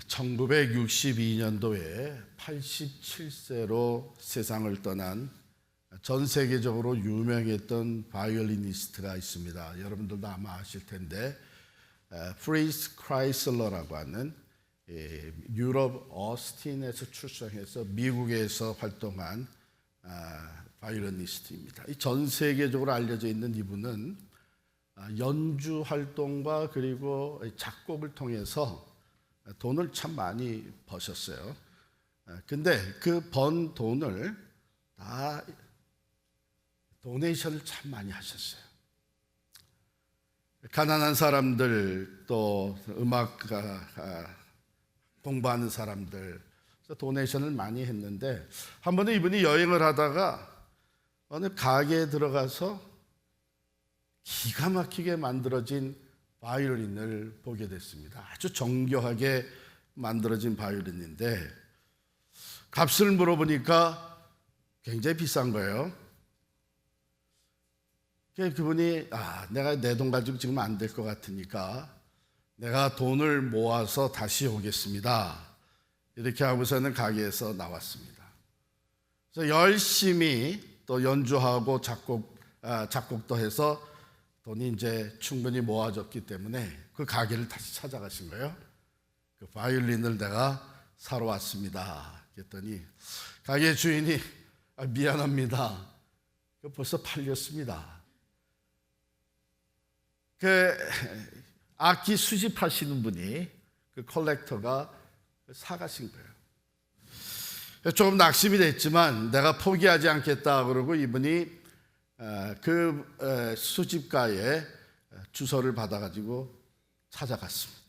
1962년도에 87세로 세상을 떠난 전 세계적으로 유명했던 바이올리니스트가 있습니다. 여러분들도 아마 아실 텐데 프리츠 크라이슬러라고 하는 유럽 어스틴에서 출생해서 미국에서 활동한 바이올리니스트입니다. 전 세계적으로 알려져 있는 이분은 연주 활동과 그리고 작곡을 통해서 돈을 참 많이 버셨어요. 근데 그 번 돈을 다 도네이션을 참 많이 하셨어요. 가난한 사람들, 또 음악 공부하는 사람들, 도네이션을 많이 했는데 한 번은 이분이 여행을 하다가 어느 가게에 들어가서 기가 막히게 만들어진 바이올린을 보게 됐습니다. 아주 정교하게 만들어진 바이올린인데 값을 물어보니까 굉장히 비싼 거예요. 그분이 내가 내 돈 가지고 지금 안 될 것 같으니까 내가 돈을 모아서 다시 오겠습니다. 이렇게 하고서는 가게에서 나왔습니다. 그래서 열심히 또 연주하고 작곡도 해서 돈이 이제 충분히 모아졌기 때문에 그 가게를 다시 찾아가신 거예요. 그 바이올린을 내가 사러 왔습니다. 그랬더니 가게 주인이 미안합니다. 벌써 팔렸습니다. 그 악기 수집하시는 분이 그 컬렉터가 사가신 거예요. 조금 낙심이 됐지만 내가 포기하지 않겠다 그러고 이분이 그 수집가의 주소를 받아가지고 찾아갔습니다.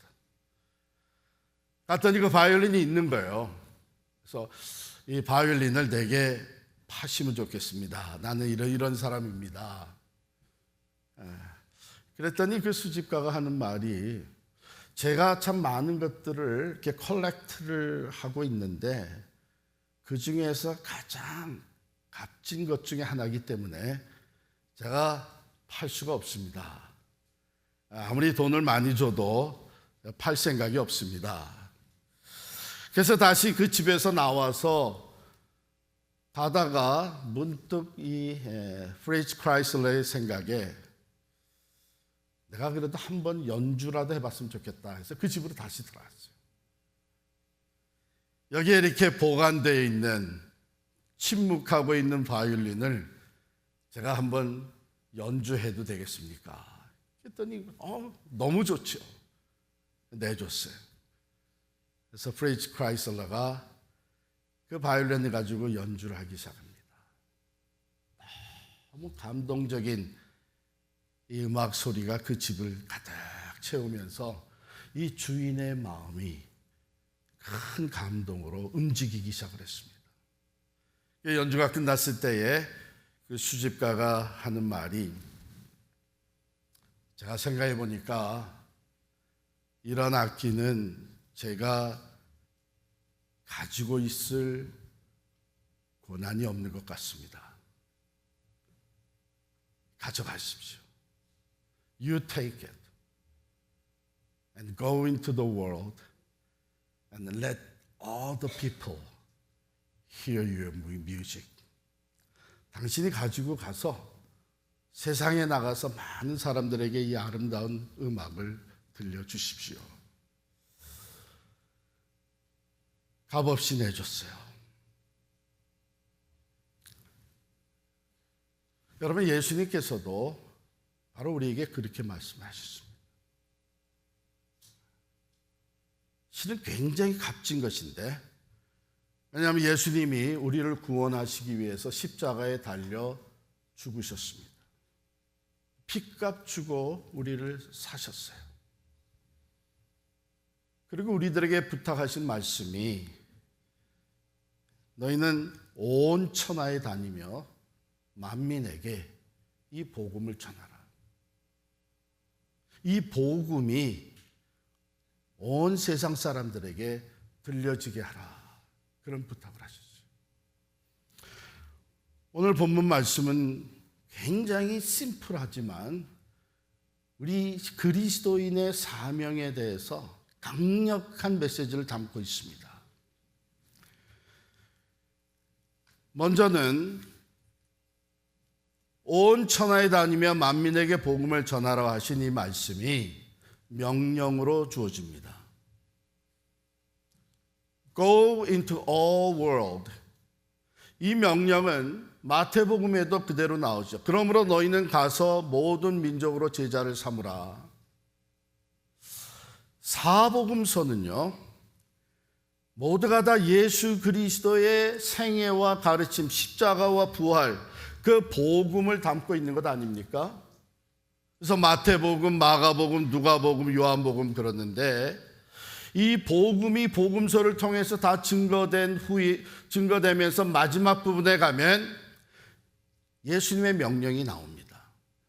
갔더니 그 바이올린이 있는 거예요. 그래서 이 바이올린을 내게 파시면 좋겠습니다. 나는 이런 사람입니다. 그랬더니 그 수집가가 하는 말이 제가 참 많은 것들을 이렇게 컬렉트를 하고 있는데 그 중에서 가장 값진 것 중에 하나이기 때문에 제가 팔 수가 없습니다. 아무리 돈을 많이 줘도 팔 생각이 없습니다. 그래서 다시 그 집에서 나와서 가다가 문득 이 프리츠 크라이슬러의 생각에 내가 그래도 한번 연주라도 해봤으면 좋겠다 해서 그 집으로 다시 들어갔어요. 여기에 이렇게 보관되어 있는 침묵하고 있는 바이올린을 제가 한번 연주해도 되겠습니까? 그랬더니 너무 좋죠. 내줬어요. 그래서 프리츠 크라이슬러가 그 바이올린을 가지고 연주를 하기 시작합니다. 너무 감동적인 이 음악 소리가 그 집을 가득 채우면서 이 주인의 마음이 큰 감동으로 움직이기 시작을 했습니다. 연주가 끝났을 때에 그 수집가가 하는 말이 제가 생각해 보니까 이런 악기는 제가 가지고 있을 고난이 없는 것 같습니다. 가져가십시오. You take it and go into the world and let all the people hear your music. 당신이 가지고 가서 세상에 나가서 많은 사람들에게 이 아름다운 음악을 들려주십시오. 값없이 내줬어요. 여러분, 예수님께서도 바로 우리에게 그렇게 말씀하셨습니다. 실은 굉장히 값진 것인데, 왜냐하면 예수님이 우리를 구원하시기 위해서 십자가에 달려 죽으셨습니다. 핏값 주고 우리를 사셨어요. 그리고 우리들에게 부탁하신 말씀이 너희는 온 천하에 다니며 만민에게 이 복음을 전하라. 이 복음이 온 세상 사람들에게 들려지게 하라. 그런 부탁을 하셨어요. 오늘 본문 말씀은 굉장히 심플하지만 우리 그리스도인의 사명에 대해서 강력한 메시지를 담고 있습니다. 먼저는 온 천하에 다니며 만민에게 복음을 전하라 하신 이 말씀이 명령으로 주어집니다. Go into all world. 이 명령은 마태복음에도 그대로 나오죠. 그러므로 너희는 가서 모든 민족으로 제자를 삼으라. 사복음서는요, 모두가 다 예수 그리스도의 생애와 가르침, 십자가와 부활, 그 복음을 담고 있는 것 아닙니까? 그래서 마태복음, 마가복음, 누가복음, 요한복음 그러는데 이 복음이 복음서를 통해서 다 증거되면서 마지막 부분에 가면 예수님의 명령이 나옵니다.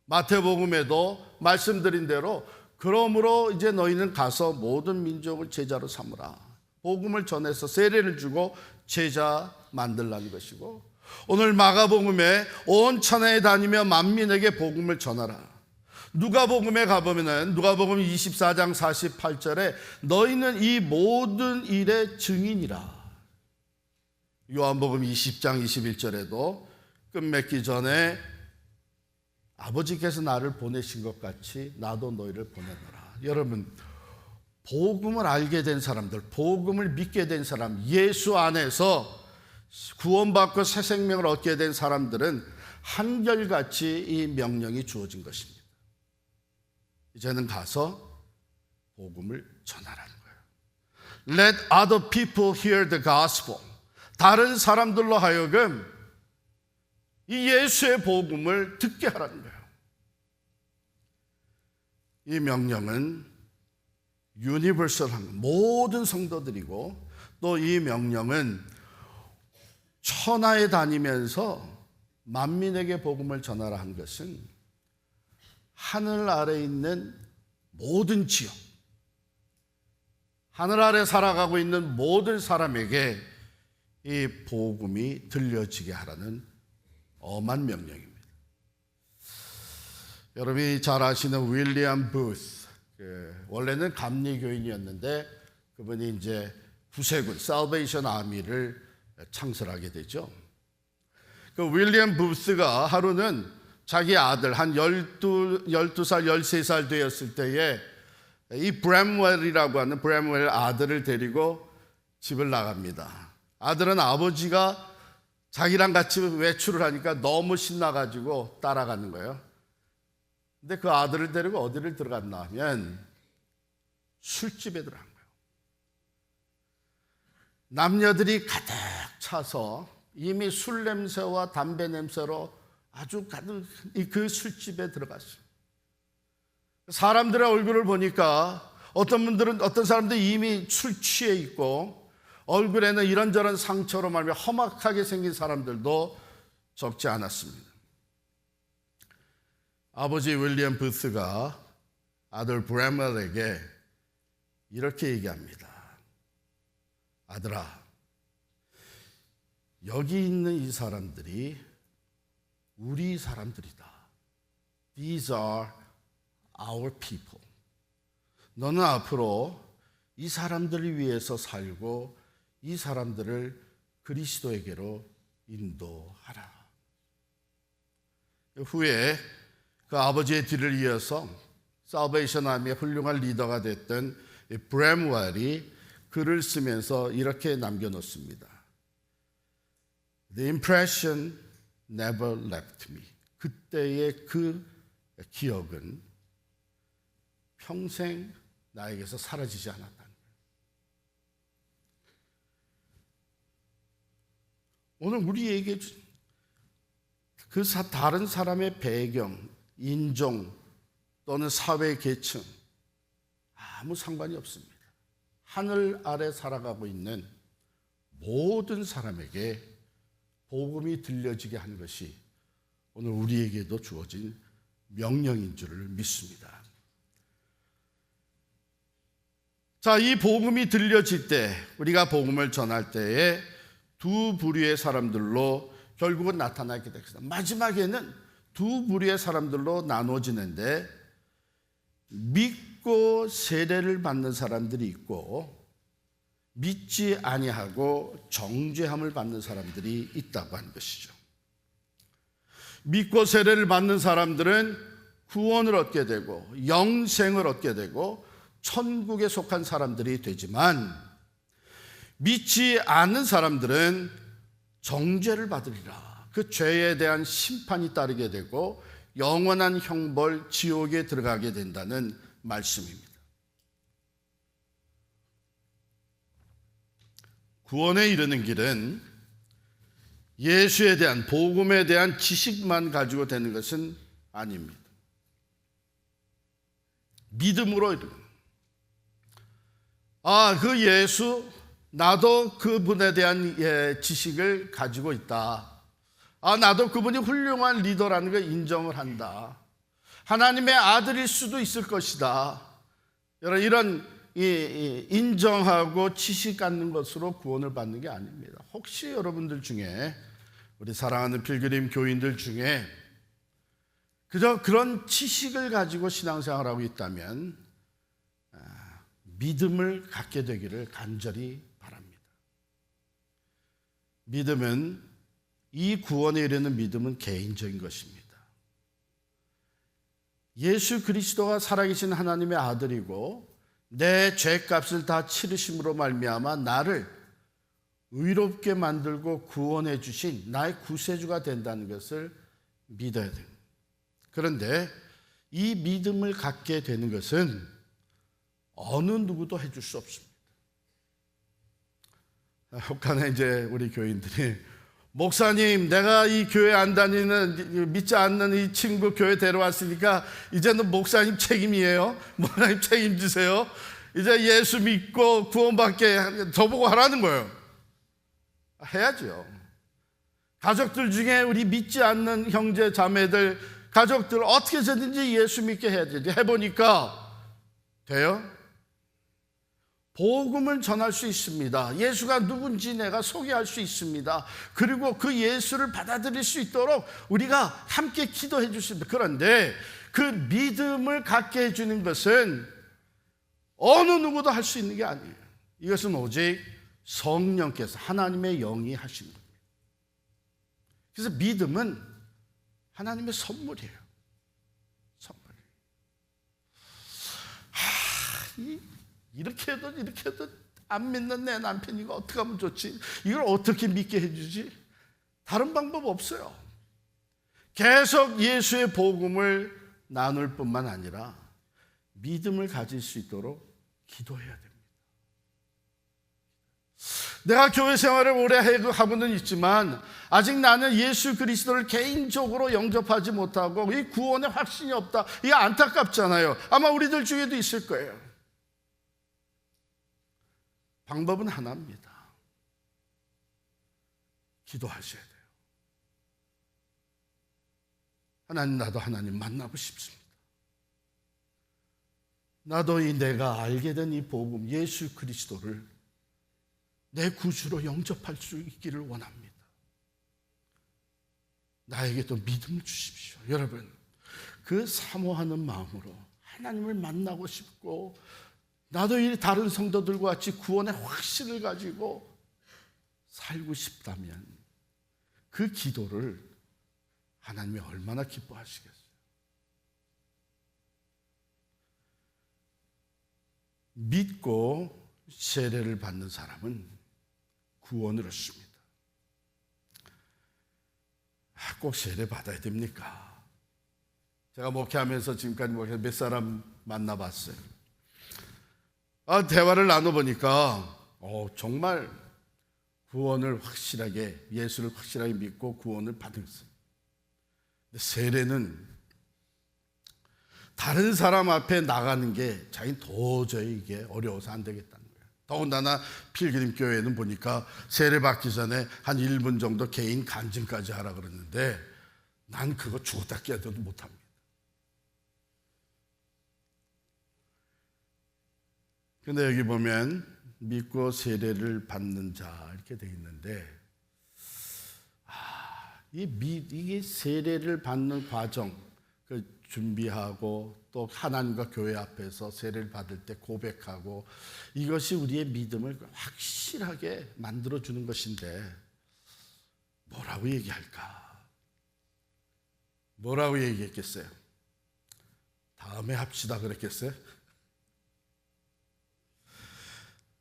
마태복음에도 말씀드린 대로 그러므로 이제 너희는 가서 모든 민족을 제자로 삼으라. 복음을 전해서 세례를 주고 제자 만들라는 것이고, 오늘 마가복음에 온 천하에 다니며 만민에게 복음을 전하라. 누가복음에 가보면은 누가복음 24장 48절에 너희는 이 모든 일의 증인이라. 요한복음 20장 21절에도 끝맺기 전에 아버지께서 나를 보내신 것 같이 나도 너희를 보내노라. 여러분, 복음을 알게 된 사람들, 복음을 믿게 된 사람, 예수 안에서 구원받고 새 생명을 얻게 된 사람들은 한결같이 이 명령이 주어진 것입니다. 이제는 가서 복음을 전하라는 거예요. Let other people hear the gospel. 다른 사람들로 하여금 이 예수의 복음을 듣게 하라는 거예요. 이 명령은 유니버설한 모든 성도들이고, 또 이 명령은 천하에 다니면서 만민에게 복음을 전하라 한 것은 하늘 아래 있는 모든 지역, 하늘 아래 살아가고 있는 모든 사람에게 이 복음이 들려지게 하라는 엄한 명령입니다. 여러분이 잘 아시는 윌리엄 부스, 원래는 감리교인이었는데 그분이 이제 구세군 살베이션 아미를 창설하게 되죠. 그 윌리엄 부스가 하루는 자기 아들 한 12살, 13살 되었을 때에 이 브램웰이라고 하는 브램웰 아들을 데리고 집을 나갑니다. 아들은 아버지가 자기랑 같이 외출을 하니까 너무 신나가지고 따라가는 거예요. 근데 그 아들을 데리고 어디를 들어갔나 하면 술집에 들어간 거예요. 남녀들이 가득 차서 이미 술 냄새와 담배 냄새로 아주 가득 그 술집에 들어갔어요. 사람들의 얼굴을 보니까 어떤 사람들이 이미 술 취해 있고 얼굴에는 이런저런 상처로 말미암아 험악하게 생긴 사람들도 적지 않았습니다. 아버지 윌리엄 부스가 아들 브래멜에게 이렇게 얘기합니다. 아들아, 여기 있는 이 사람들이 우리 사람들이다. These are our people. 너는 앞으로 이 사람들을 위해서 살고 이 사람들을 그리스도에게로 인도하라. 후에 그 아버지의 뒤를 이어서 살베이션 아미의 훌륭한 리더가 됐던 브램웰이 글을 쓰면서 이렇게 남겨놓습니다. The impression never left me. 그때의 그 기억은 평생 나에게서 사라지지 않았다는 거예요. 오늘 우리에게 그 다른 사람의 배경, 인종 또는 사회 계층 아무 상관이 없습니다. 하늘 아래 살아가고 있는 모든 사람에게 복음이 들려지게 하는 것이 오늘 우리에게도 주어진 명령인 줄을 믿습니다. 자, 이 복음이 들려질 때, 우리가 복음을 전할 때에 두 부류의 사람들로 결국은 나타나게 되겠습니다. 마지막에는 두 부류의 사람들로 나눠지는데, 믿고 세례를 받는 사람들이 있고 믿지 아니하고 정죄함을 받는 사람들이 있다고 하는 것이죠. 믿고 세례를 받는 사람들은 구원을 얻게 되고 영생을 얻게 되고 천국에 속한 사람들이 되지만, 믿지 않는 사람들은 정죄를 받으리라. 그 죄에 대한 심판이 따르게 되고 영원한 형벌 지옥에 들어가게 된다는 말씀입니다. 구원에 이르는 길은 예수에 대한, 복음에 대한 지식만 가지고 되는 것은 아닙니다. 믿음으로 이르는, 그 예수, 나도 그분에 대한 지식을 가지고 있다. 나도 그분이 훌륭한 리더라는 걸 인정을 한다. 하나님의 아들일 수도 있을 것이다. 이런 인정하고 지식 갖는 것으로 구원을 받는 게 아닙니다. 혹시 여러분들 중에, 우리 사랑하는 필그림 교인들 중에 그저 그런 지식을 가지고 신앙생활하고 있다면 믿음을 갖게 되기를 간절히 바랍니다. 믿음은, 이 구원에 이르는 믿음은 개인적인 것입니다. 예수 그리스도가 살아계신 하나님의 아들이고 내 죄값을 다 치르심으로 말미암아 나를 의롭게 만들고 구원해 주신 나의 구세주가 된다는 것을 믿어야 됩니다. 그런데 이 믿음을 갖게 되는 것은 어느 누구도 해줄 수 없습니다. 혹간에 이제 우리 교인들이, 목사님, 내가 이 교회 안 다니는, 믿지 않는 이 친구 교회 데려왔으니까 이제는 목사님 책임이에요. 목사님 책임지세요. 이제 예수 믿고 구원받게 저보고 하라는 거예요. 해야죠. 가족들 중에 우리 믿지 않는 형제 자매들, 가족들 어떻게 해서든지 예수 믿게 해야지. 해보니까 돼요? 복음을 전할 수 있습니다. 예수가 누군지 내가 소개할 수 있습니다. 그리고 그 예수를 받아들일 수 있도록 우리가 함께 기도해 주십니다. 그런데 그 믿음을 갖게 해주는 것은 어느 누구도 할 수 있는 게 아니에요. 이것은 오직 성령께서, 하나님의 영이 하시는 겁니다. 그래서 믿음은 하나님의 선물이에요. 선물. 이렇게 해도 안 믿는 내 남편이 이거 어떻게 하면 좋지? 이걸 어떻게 믿게 해주지? 다른 방법 없어요. 계속 예수의 복음을 나눌 뿐만 아니라 믿음을 가질 수 있도록 기도해야 됩니다. 내가 교회 생활을 오래 하고는 있지만 아직 나는 예수 그리스도를 개인적으로 영접하지 못하고 이 구원의 확신이 없다. 이게 안타깝잖아요. 아마 우리들 중에도 있을 거예요. 방법은 하나입니다. 기도하셔야 돼요. 하나님, 나도 하나님 만나고 싶습니다. 나도 내가 알게 된 이 복음, 예수 그리스도를 내 구주로 영접할 수 있기를 원합니다. 나에게 또 믿음을 주십시오. 여러분, 그 사모하는 마음으로 하나님을 만나고 싶고, 나도 이 다른 성도들과 같이 구원의 확신을 가지고 살고 싶다면 그 기도를 하나님이 얼마나 기뻐하시겠어요. 믿고 세례를 받는 사람은 구원을 얻습니다. 꼭 세례 받아야 됩니까? 제가 목회하면서 지금까지 몇 사람 만나봤어요. 대화를 나눠보니까 정말 구원을 확실하게, 예수를 확실하게 믿고 구원을 받았어요. 세례는 다른 사람 앞에 나가는 게 자기는 도저히 이게 어려워서 안 되겠다는 거예요. 더군다나 필그림 교회는 보니까 세례 받기 전에 한 1분 정도 개인 간증까지 하라 그랬는데 난 그거 죽었다 깨어도 못합니다. 근데 여기 보면 믿고 세례를 받는 자 이렇게 되어 있는데, 이게 세례를 받는 과정, 그 준비하고 또 하나님과 교회 앞에서 세례를 받을 때 고백하고 이것이 우리의 믿음을 확실하게 만들어주는 것인데 뭐라고 얘기할까? 뭐라고 얘기했겠어요? 다음에 합시다 그랬겠어요?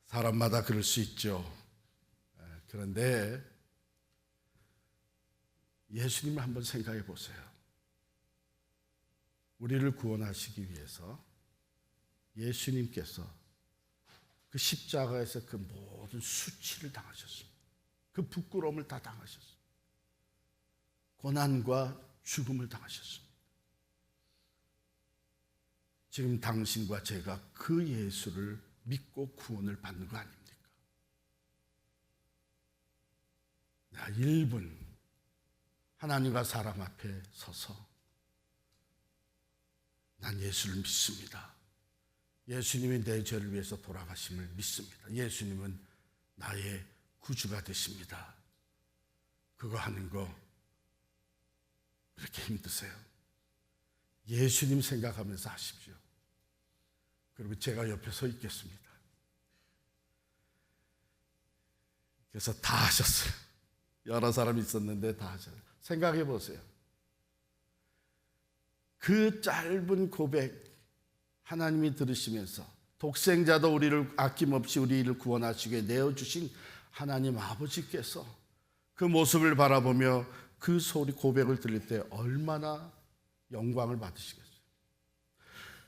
사람마다 그럴 수 있죠. 그런데 예수님을 한번 생각해 보세요. 우리를 구원하시기 위해서 예수님께서 그 십자가에서 그 모든 수치를 당하셨습니다. 그 부끄러움을 다 당하셨습니다. 고난과 죽음을 당하셨습니다. 지금 당신과 제가 그 예수를 믿고 구원을 받는 거 아닙니까? 내가 1분 하나님과 사람 앞에 서서 난 예수를 믿습니다. 예수님이 내 죄를 위해서 돌아가심을 믿습니다. 예수님은 나의 구주가 되십니다. 그거 하는 거 그렇게 힘드세요? 예수님 생각하면서 하십시오. 그리고 제가 옆에 서 있겠습니다. 그래서 다 하셨어요. 여러 사람이 있었는데 다 하셨어요. 생각해 보세요. 그 짧은 고백 하나님이 들으시면서 독생자도 우리를 아낌없이 우리를 구원하시게 내어주신 하나님 아버지께서 그 모습을 바라보며 그 소리 고백을 들을 때 얼마나 영광을 받으시겠어요.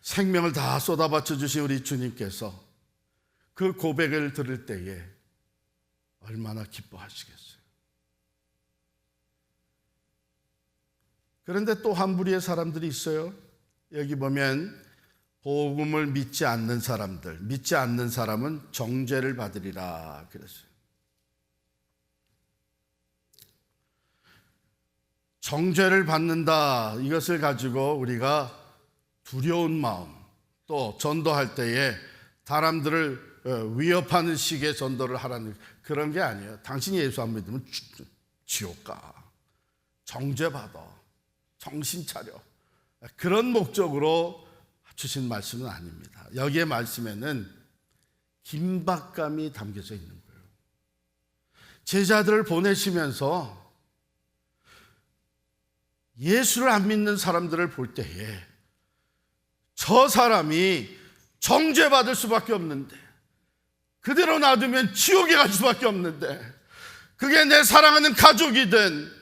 생명을 다 쏟아바쳐 주신 우리 주님께서 그 고백을 들을 때에 얼마나 기뻐하시겠어요. 그런데 또 한 부류의 사람들이 있어요. 여기 보면 복음을 믿지 않는 사람들, 믿지 않는 사람은 정죄를 받으리라 그랬어요. 정죄를 받는다, 이것을 가지고 우리가 두려운 마음, 또 전도할 때에 사람들을 위협하는 식의 전도를 하라는 그런 게 아니에요. 당신이 예수 안 믿으면 지옥 가, 정죄받아, 정신 차려, 그런 목적으로 주신 말씀은 아닙니다. 여기에 말씀에는 긴박감이 담겨져 있는 거예요. 제자들을 보내시면서 예수를 안 믿는 사람들을 볼 때에 저 사람이 정죄받을 수밖에 없는데, 그대로 놔두면 지옥에 갈 수밖에 없는데, 그게 내 사랑하는 가족이든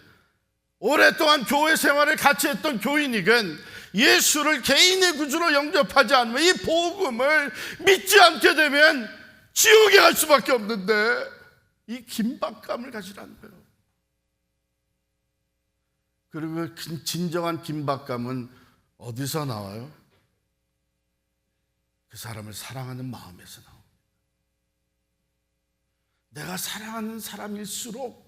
오랫동안 교회 생활을 같이 했던 교인이든 예수를 개인의 구주로 영접하지 않으면, 이 복음을 믿지 않게 되면 지옥에 갈 수밖에 없는데, 이 긴박감을 가지라는 거예요. 그리고 진정한 긴박감은 어디서 나와요? 그 사람을 사랑하는 마음에서 나옵니다. 내가 사랑하는 사람일수록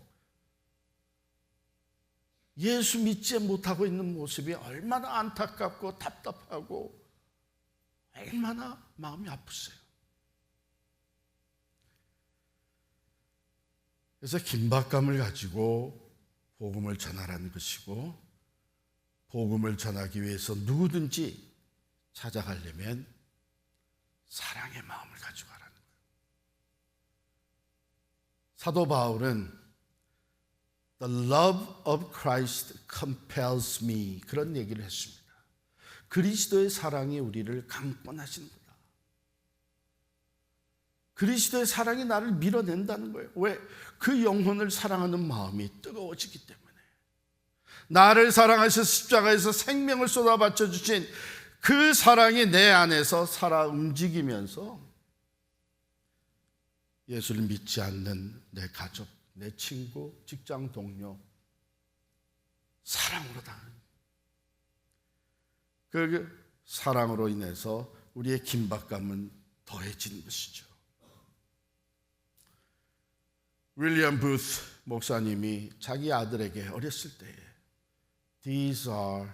예수 믿지 못하고 있는 모습이 얼마나 안타깝고 답답하고 얼마나 마음이 아프세요. 그래서 긴박감을 가지고 복음을 전하라는 것이고, 복음을 전하기 위해서 누구든지 찾아가려면 사랑의 마음을 가지고 가라는 거예요. 사도 바울은 The love of Christ compels me, 그런 얘기를 했습니다. 그리스도의 사랑이 우리를 강권하시는 거다. 그리스도의 사랑이 나를 밀어낸다는 거예요. 왜? 그 영혼을 사랑하는 마음이 뜨거워지기 때문에. 나를 사랑하셔서 십자가에서 생명을 쏟아바쳐 주신 그 사랑이 내 안에서 살아 움직이면서 예수를 믿지 않는 내 가족, 내 친구, 직장 동료 사랑으로 당하는, 그 사랑으로 인해서 우리의 긴박감은 더해지는 것이죠. 윌리엄 부스 목사님이 자기 아들에게 어렸을 때에 These are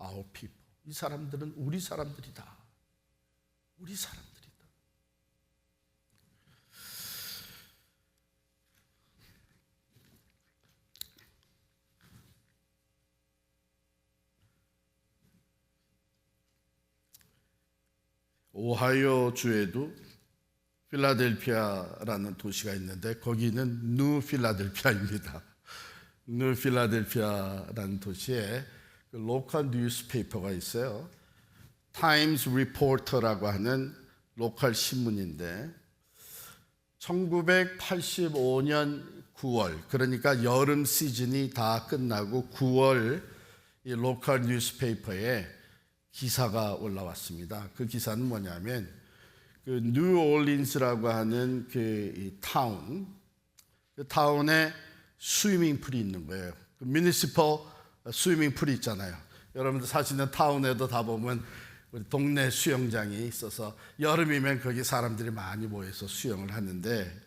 our people, 이 사람들은 우리 사람들이다, 우리 사람들이다. 오하이오 주에도 필라델피아라는 도시가 있는데 거기는 뉴 필라델피아입니다. 뉴 필라델피아라는 도시에 그 로컬 뉴스페이퍼가 있어요. 타임스 리포터라고 하는 로컬 신문인데 1985년 9월, 그러니까 여름 시즌이 다 끝나고 9월 이 로컬 뉴스페이퍼에 기사가 올라왔습니다. 그 기사는 뭐냐면 그 뉴올린스라고 하는 그 타운, 그 타운에 스위밍풀이 있는 거예요. 그 뮤니시퍼 스위밍풀이 있잖아요. 여러분들 사시는 타운에도 다 보면 우리 동네 수영장이 있어서 여름이면 거기 사람들이 많이 모여서 수영을 하는데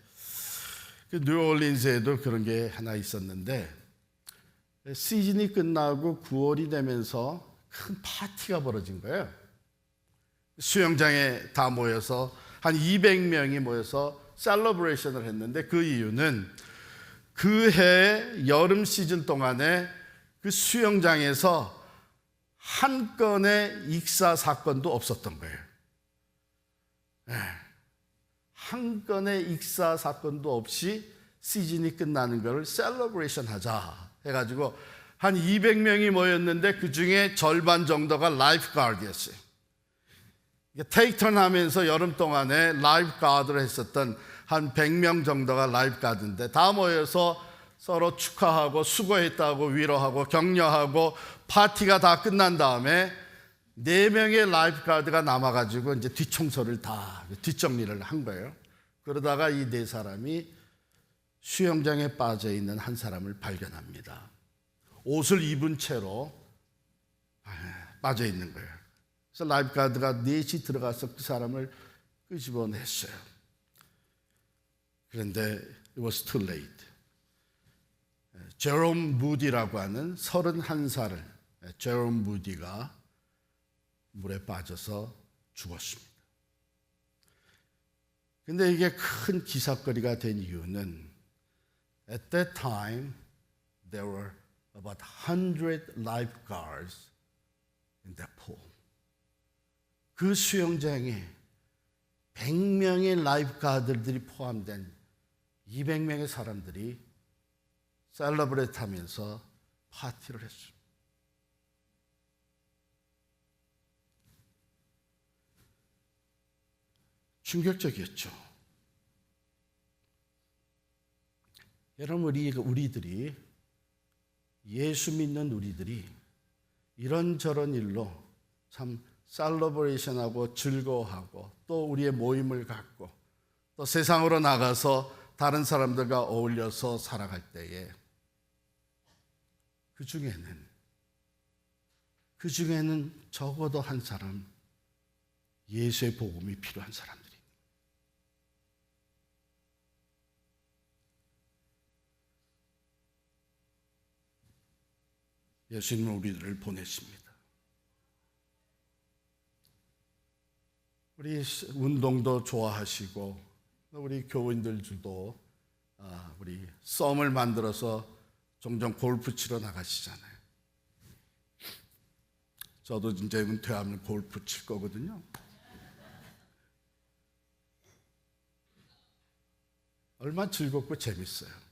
그 뉴올린스에도 그런 게 하나 있었는데 시즌이 끝나고 9월이 되면서 큰 파티가 벌어진 거예요. 수영장에 다 모여서 한 200명이 모여서 셀러브레이션을 했는데 그 이유는 그 해 여름 시즌 동안에 그 수영장에서 한 건의 익사 사건도 없었던 거예요. 한 건의 익사 사건도 없이 시즌이 끝나는 걸 셀러브레이션 하자 해가지고 한 200명이 모였는데 그 중에 절반 정도가 라이프 가드였어요. 테이크턴 하면서 여름 동안에 라이프 가드를 했었던 한 100명 정도가 라이프 가드인데 다 모여서 서로 축하하고 수고했다고 위로하고 격려하고 파티가 다 끝난 다음에 4명의 라이프 가드가 남아가지고 이제 뒷청소를 다 뒷정리를 한 거예요. 그러다가 이 4사람이 수영장에 빠져 있는 한 사람을 발견합니다. 옷을 입은 채로 빠져 있는 거예요. 그래서 라이프 가드가 4시 들어가서 그 사람을 끄집어냈어요. 그런데 it was too late. 제롬 무디라고 하는 31살을 제롬 무디가 물에 빠져서 죽었습니다. 근데 이게 큰 기사거리가 된 이유는 at that time there were about 100 lifeguards in that pool. 그 수영장에 100명의 라이프가드들이 포함된 200명의 사람들이 셀러브레이트 하면서 파티를 했습니다. 충격적이었죠. 여러분, 우리들이 예수 믿는 우리들이 이런저런 일로 참 셀러브레이션하고 즐거워하고 또 우리의 모임을 갖고 또 세상으로 나가서 다른 사람들과 어울려서 살아갈 때에 그 중에는 적어도 한 사람 예수의 복음이 필요한 사람들이 예수님은 우리들을 보내십니다. 우리 운동도 좋아하시고 우리 교인들도 우리 썸을 만들어서 종종 골프 치러 나가시잖아요. 저도 이제 은퇴하면 골프 칠 거거든요. 얼마나 즐겁고 재밌어요.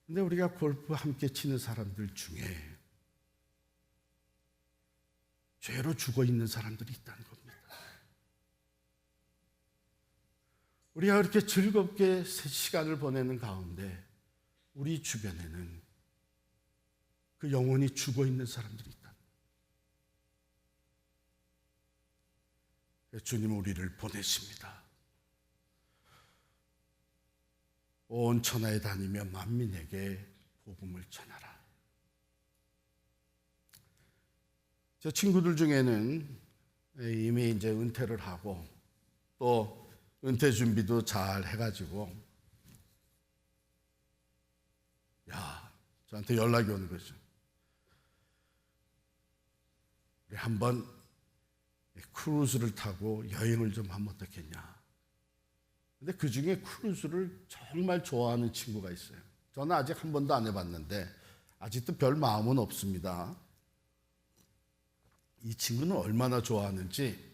근데 우리가 골프 함께 치는 사람들 중에 죄로 죽어 있는 사람들이 있다는 겁니다. 우리가 그렇게 즐겁게 시간을 보내는 가운데 우리 주변에는 그 영혼이 죽어 있는 사람들이 있다. 주님은 우리를 보내십니다. 온 천하에 다니며 만민에게 복음을 전하라. 제 친구들 중에는 이미 이제 은퇴를 하고 또 은퇴 준비도 잘 해가지고 저한테 연락이 오는 거죠. 우리 한번 크루즈를 타고 여행을 좀 하면 어떻겠냐. 근데 그 중에 크루즈를 정말 좋아하는 친구가 있어요. 저는 아직 한 번도 안 해봤는데 아직도 별 마음은 없습니다. 이 친구는 얼마나 좋아하는지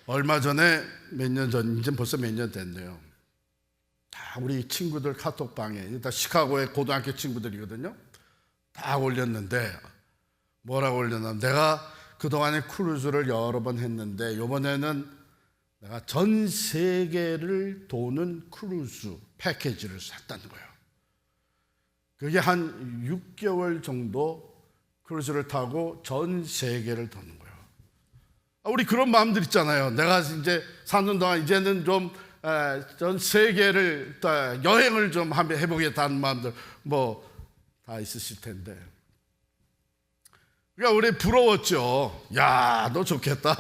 얼마 전에 몇 년 전, 이제 벌써 몇 년 됐네요. 다 우리 친구들 카톡방에, 다 시카고의 고등학교 친구들이거든요. 다 올렸는데 뭐라고 올렸냐면, 내가 그동안에 크루즈를 여러 번 했는데 이번에는 내가 전 세계를 도는 크루즈 패키지를 샀다는 거예요. 그게 한 6개월 정도 크루즈를 타고 전 세계를 도는 거예요. 우리 그런 마음들 있잖아요. 내가 이제 사는 동안 이제는 좀 전 세계를 여행을 좀 한번 해보겠다는 마음들 뭐 다 있으실 텐데, 그러니까 우리 부러웠죠. 야, 너 좋겠다.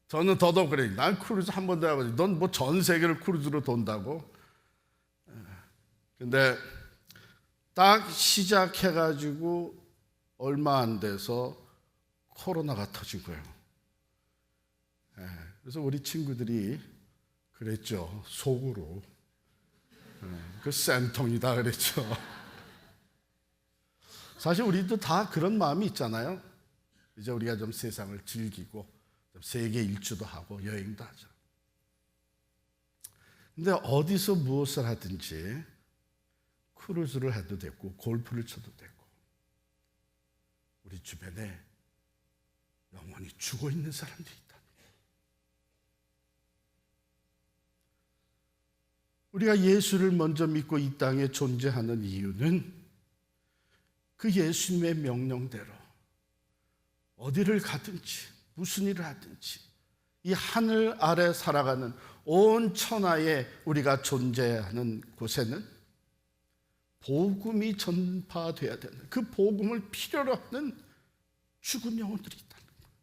저는 더더욱 그래. 난 크루즈 한 번도 해보지. 넌 뭐 전 세계를 크루즈로 돈다고? 근데 딱 시작해가지고 얼마 안 돼서 코로나가 터진 거예요. 그래서 우리 친구들이 그랬죠. 속으로. 그 쌤통이다 그랬죠. 사실 우리도 다 그런 마음이 있잖아요. 이제 우리가 좀 세상을 즐기고 좀 세계 일주도 하고 여행도 하죠. 근데 어디서 무엇을 하든지 크루즈를 해도 됐고 골프를 쳐도 됐고, 우리 주변에 영원히 죽어 있는 사람들이 있다. 우리가 예수를 먼저 믿고 이 땅에 존재하는 이유는 그 예수님의 명령대로 어디를 가든지 무슨 일을 하든지 이 하늘 아래 살아가는 온 천하에 우리가 존재하는 곳에는 복음이 전파돼야 되는, 그 복음을 필요로 하는 죽은 영혼들이 있다는 거예요.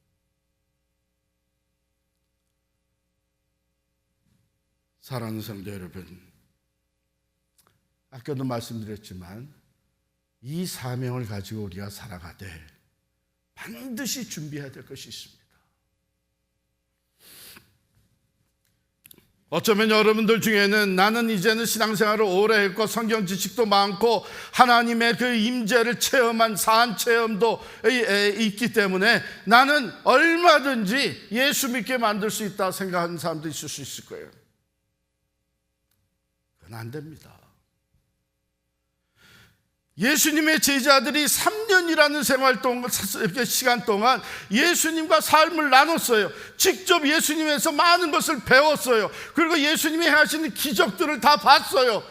사랑하는 성도 여러분, 아까도 말씀드렸지만 이 사명을 가지고 우리가 살아가되 반드시 준비해야 될 것이 있습니다. 어쩌면 여러분들 중에는 나는 이제는 신앙생활을 오래 했고 성경 지식도 많고 하나님의 그 임재를 체험한 사한 체험도 있기 때문에 나는 얼마든지 예수 믿게 만들 수 있다 생각하는 사람도 있을 수 있을 거예요. 그건 안 됩니다. 예수님의 제자들이 3년이라는 시간 동안 예수님과 삶을 나눴어요. 직접 예수님에서 많은 것을 배웠어요. 그리고 예수님이 하시는 기적들을 다 봤어요.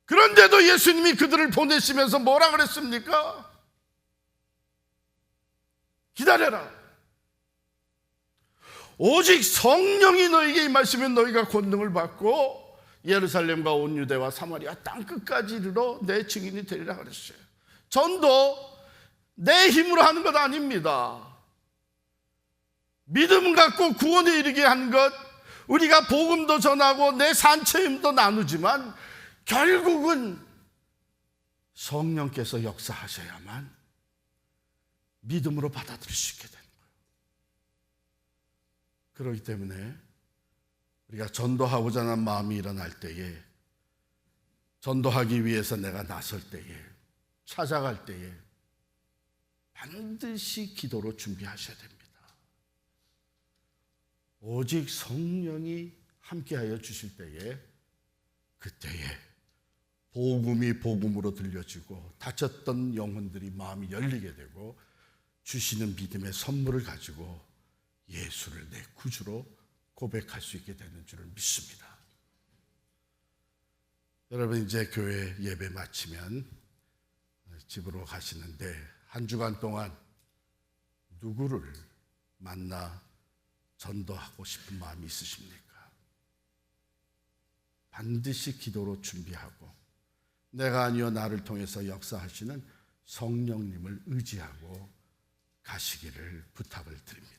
그런데도 예수님이 그들을 보내시면서 뭐라 그랬습니까? 기다려라. 오직 성령이 너에게 임하시면 너희가 권능을 받고 예루살렘과 온 유대와 사마리아 땅끝까지 이르러 내 증인이 되리라 그랬어요. 전도 내 힘으로 하는 것 아닙니다. 믿음 갖고 구원에 이르게 한 것, 우리가 복음도 전하고 내 산체임도 나누지만 결국은 성령께서 역사하셔야만 믿음으로 받아들일 수 있게 되는 거예요. 그렇기 때문에 우리가 전도하고자 하는 마음이 일어날 때에, 전도하기 위해서 내가 나설 때에, 찾아갈 때에 반드시 기도로 준비하셔야 됩니다. 오직 성령이 함께하여 주실 때에, 그때에 복음이 복음으로 들려지고 다쳤던 영혼들이 마음이 열리게 되고 주시는 믿음의 선물을 가지고 예수를 내 구주로 고백할 수 있게 되는 줄을 믿습니다. 여러분, 이제 교회 예배 마치면 집으로 가시는데 한 주간 동안 누구를 만나 전도하고 싶은 마음이 있으십니까? 반드시 기도로 준비하고 내가 아니요 나를 통해서 역사하시는 성령님을 의지하고 가시기를 부탁을 드립니다.